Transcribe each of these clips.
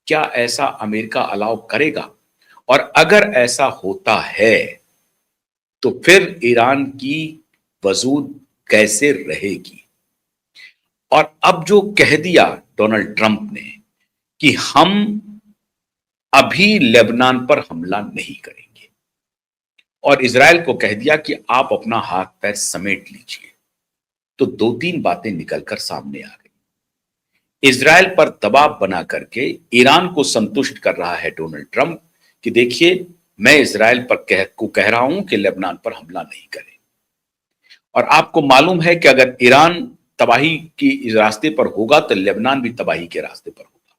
क्या ऐसा America allow करेगा? और अगर ऐसा होता है तो फिर ईरान की वजूद कैसे रहेगी? और अब जो कह दिया डोनाल्ड ट्रंप ने कि हम अभी लेबनान पर हमला नहीं करेंगे और इजराइल को कह दिया कि आप अपना हाथ पैर समेट लीजिए, तो दो तीन बातें निकलकर सामने आ गई। इजराइल पर दबाव बना करके ईरान को संतुष्ट कर रहा है डोनाल्ड ट्रंप कि देखिए, मैं इजराइल पर कह रहा हूं कि लेबनान पर हमला नहीं करें। और आपको मालूम है कि अगर ईरान तबाही की इस रास्ते पर होगा तो लेबनान भी तबाही के रास्ते पर होगा,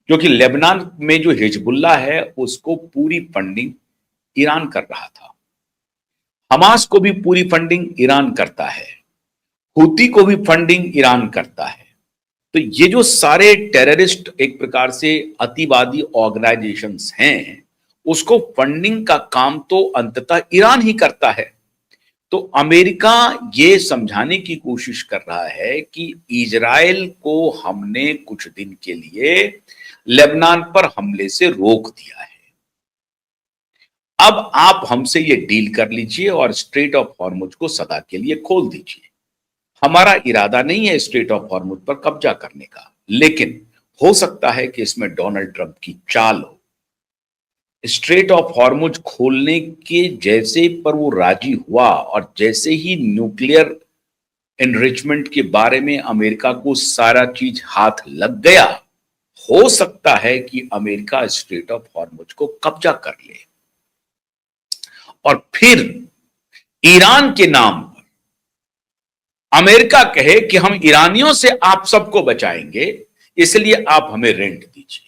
क्योंकि लेबनान में जो हिजबुल्लाह है उसको पूरी फंडिंग ईरान कर रहा था। हमास को भी पूरी फंडिंग ईरान करता है, हूती को भी फंडिंग ईरान करता है। तो ये जो सारे टेररिस्ट एक प्रकार से अतिवादी ऑर्गेनाइजेशंस हैं, उसको फंडिंग का काम तो अंततः ईरान ही करता है। तो अमेरिका ये समझाने की कोशिश कर रहा है कि इजराइल को हमने कुछ दिन के लिए लेबनान पर हमले से रोक दिया है, अब आप हमसे ये डील कर लीजिए और स्ट्रेट ऑफ हॉर्मुज को सदा के लिए खोल दीजिए। हमारा इरादा नहीं है स्ट्रेट ऑफ हॉर्मुज पर कब्जा करने का, लेकिन हो सकता है कि इसमें डोनाल्ड ट्रंप की चाल हो। स्ट्रेट ऑफ हॉर्मुज खोलने के जैसे पर वो राजी हुआ और जैसे ही न्यूक्लियर एनरिचमेंट के बारे में अमेरिका को सारा चीज हाथ लग गया, हो सकता है कि अमेरिका स्ट्रेट ऑफ हॉर्मुज को कब्जा कर ले और फिर ईरान के नाम पर अमेरिका कहे कि हम ईरानियों से आप सबको बचाएंगे, इसलिए आप हमें रेंट दीजिए।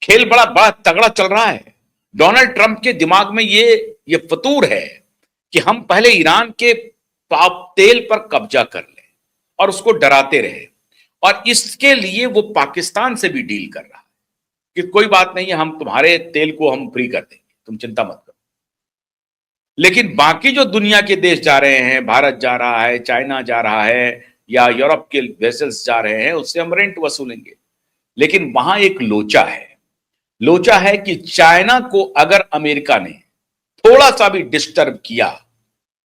खेल बड़ा बड़ा तगड़ा चल रहा है। डोनाल्ड ट्रंप के दिमाग में ये फतूर है कि हम पहले ईरान के तेल पर कब्जा कर लें और उसको डराते रहे, और इसके लिए वो पाकिस्तान से भी डील कर रहा है कि कोई बात नहीं है, हम तुम्हारे तेल को हम फ्री कर देंगे, तुम चिंता मत करो। लेकिन बाकी जो दुनिया के देश जा रहे हैं, भारत जा रहा है, चाइना जा रहा है, या यूरोप के वेसल्स जा रहे हैं, उससे हम रेंट वसूलेंगे। लेकिन वहां एक लोचा है कि चाइना को अगर अमेरिका ने थोड़ा सा भी डिस्टर्ब किया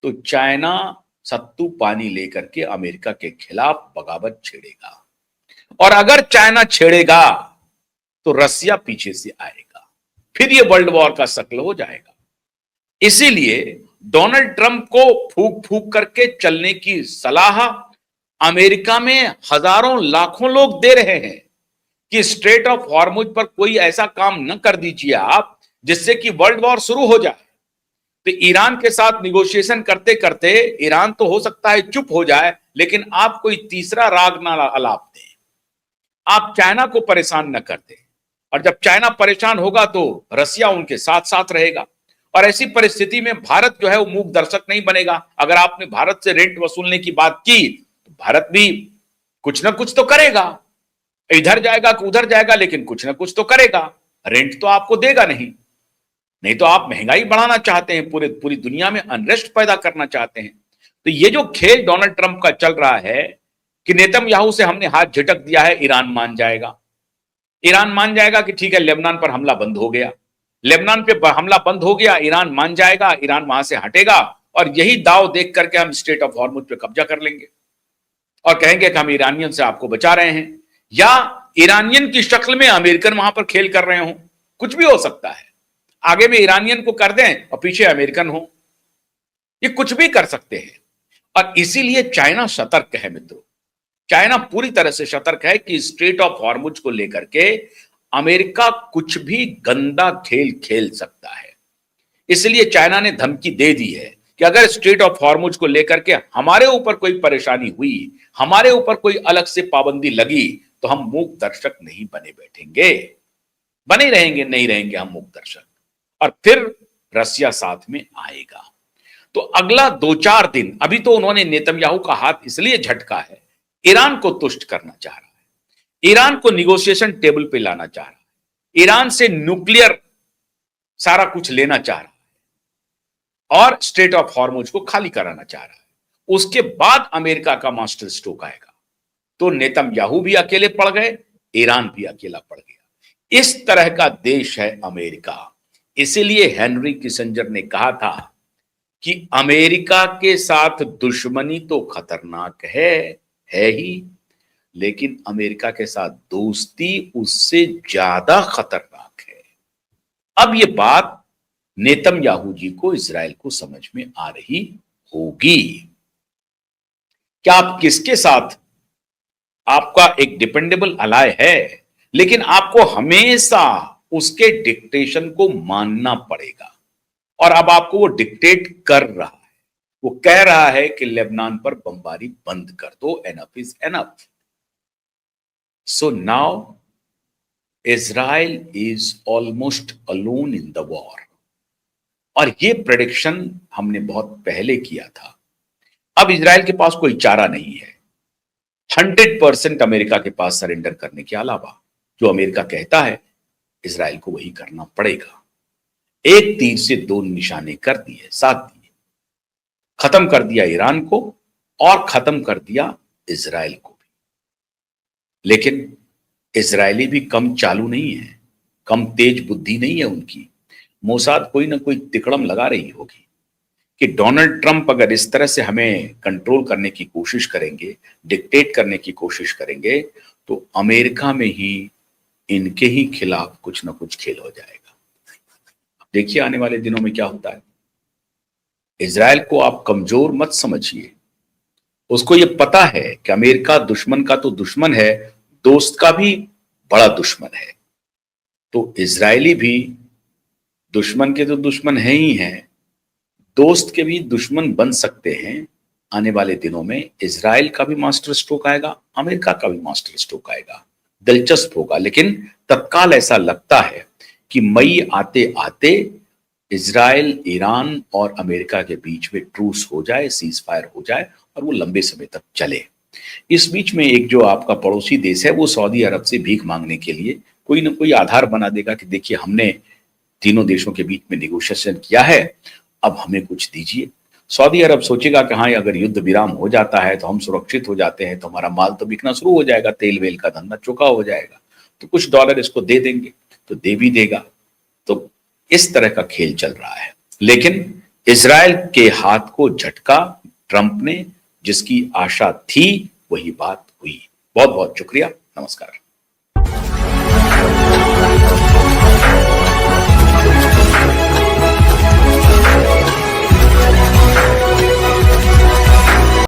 तो चाइना सत्तू पानी लेकर के अमेरिका के खिलाफ बगावत छेड़ेगा, और अगर चाइना छेड़ेगा तो रसिया पीछे से आएगा, फिर ये वर्ल्ड वॉर का शक्ल हो जाएगा। इसीलिए डोनाल्ड ट्रंप को फूक फूक करके चलने की सलाह अमेरिका में हजारों लाखों लोग दे रहे हैं कि स्ट्रेट ऑफ हॉर्मुज पर कोई ऐसा काम न कर दीजिए आप जिससे कि वर्ल्ड वॉर शुरू हो जाए। तो ईरान के साथ निगोशिएशन करते करते ईरान तो हो सकता है चुप हो जाए, लेकिन आप कोई तीसरा राग ना अलाप दें, आप चाइना को परेशान न कर दें। और जब चाइना परेशान होगा तो रसिया उनके साथ साथ रहेगा, और ऐसी परिस्थिति में भारत जो है वो मूक दर्शक नहीं बनेगा। अगर आपने भारत से रेंट वसूलने की बात की तो भारत भी कुछ ना कुछ तो करेगा, इधर जाएगा कि उधर जाएगा, लेकिन कुछ ना कुछ तो करेगा। रेंट तो आपको देगा नहीं, नहीं तो आप महंगाई बढ़ाना चाहते हैं, पूरी दुनिया में अनरेस्ट पैदा करना चाहते हैं। तो ये जो खेल डोनाल्ड ट्रंप का चल रहा है कि नेतन्याहू से हमने हाथ झटक दिया है, ईरान मान जाएगा, ईरान मान जाएगा कि ठीक है लेबनान पर हमला बंद हो गया, लेबनान पे हमला बंद हो गया, ईरान मान जाएगा, ईरान वहां से हटेगा, और यही दाव देख करके हम स्टेट ऑफ हॉर्मुज पे कब्जा कर लेंगे और कहेंगे कि हम ईरानियन से आपको बचा रहे हैं, या ईरानियन की शक्ल में अमेरिकन वहां पर खेल कर रहे हो, कुछ भी हो सकता है। आगे में ईरानियन को कर दें और पीछे अमेरिकन हो, ये कुछ भी कर सकते हैं। और इसीलिए चाइना सतर्क है मित्रों, चाइना पूरी तरह से सतर्क है कि स्ट्रेट ऑफ हॉर्मुज को लेकर के अमेरिका कुछ भी गंदा खेल खेल सकता है। इसलिए चाइना ने धमकी दे दी है कि अगर स्ट्रेट ऑफ हॉर्मुज को लेकर के हमारे ऊपर कोई परेशानी हुई, हमारे ऊपर कोई अलग से पाबंदी लगी, तो हम मूक दर्शक नहीं बने बैठेंगे, बने रहेंगे, नहीं रहेंगे हम मूक दर्शक, और फिर रसिया साथ में आएगा। तो अगला 2-4 दिन, अभी तो उन्होंने नेतन्याहू का हाथ इसलिए झटका है, ईरान को तुष्ट करना चाह रहा है, ईरान को निगोशिएशन टेबल पे लाना चाह रहा है, ईरान से न्यूक्लियर सारा कुछ लेना चाह रहा है और स्ट्रेट ऑफ हॉर्मुज को खाली कराना चाह रहा है। उसके बाद अमेरिका का मास्टर स्ट्रोक आएगा। तो नेतन्याहू भी अकेले पड़ गए, ईरान भी अकेला पड़ गया। इस तरह का देश है अमेरिका। इसीलिए हेनरी किसिंजर ने कहा था कि अमेरिका के साथ दुश्मनी तो खतरनाक है ही, लेकिन अमेरिका के साथ दोस्ती उससे ज्यादा खतरनाक है। अब ये बात नेतन्याहू जी को, इजराइल को समझ में आ रही होगी। क्या आप किसके साथ, आपका एक डिपेंडेबल अलाय है, लेकिन आपको हमेशा उसके डिक्टेशन को मानना पड़ेगा। और अब आपको वो डिक्टेट कर रहा है, वो कह रहा है कि लेबनान पर बमबारी बंद कर दो, enough is enough. So now Israel is almost alone in the war. और ये प्रेडिक्शन हमने बहुत पहले किया था। अब इजराइल के पास कोई चारा नहीं है 100% अमेरिका के पास सरेंडर करने के अलावा। जो अमेरिका कहता है इजराइल को वही करना पड़ेगा। एक तीर से दो निशाने कर दिए, साथ दिए। खत्म कर दिया ईरान को और खत्म कर दिया इजराइल को भी। लेकिन इजरायली भी कम चालू नहीं है, कम तेज बुद्धि नहीं है उनकी। मोसाद कोई ना कोई तिकड़म लगा रही होगी कि डोनाल्ड ट्रंप अगर इस तरह से हमें कंट्रोल करने की कोशिश करेंगे, डिक्टेट करने की कोशिश करेंगे, तो अमेरिका में ही इनके ही खिलाफ कुछ ना कुछ खेल हो जाएगा। देखिए आने वाले दिनों में क्या होता है। इजराइल को आप कमजोर मत समझिए। उसको ये पता है कि अमेरिका दुश्मन का तो दुश्मन है, दोस्त का भी बड़ा दुश्मन है। तो इजरायली भी दुश्मन के तो दुश्मन है ही हैं, दोस्त के भी दुश्मन बन सकते हैं। आने वाले दिनों में इजराइल का भी मास्टर स्ट्रोक आएगा, अमेरिका का भी मास्टर स्ट्रोक आएगा। दिलचस्प होगा। लेकिन तत्काल ऐसा लगता है कि मई आते आते इजराइल, ईरान और अमेरिका के बीच में ट्रूस हो जाए, सीज फायर हो जाए और वो लंबे समय तक चले। इस बीच में एक जो आपका पड़ोसी देश है वो सऊदी अरब से भीख मांगने के लिए कोई ना कोई आधार बना देगा कि देखिए हमने तीनों देशों के बीच में निगोशिएशन किया है, अब हमें कुछ दीजिए। सऊदी अरब सोचेगा कि हाँ अगर युद्ध विराम हो जाता है तो हम सुरक्षित हो जाते हैं, तो हमारा माल तो बिकना शुरू हो जाएगा, तेल वेल का धंधा चौका हो जाएगा, तो कुछ डॉलर इसको दे देंगे, तो दे भी देगा। तो इस तरह का खेल चल रहा है। लेकिन इजराइल के हाथ को झटका ट्रंप ने, जिसकी आशा थी वही बात हुई। बहुत बहुत शुक्रिया, नमस्कार।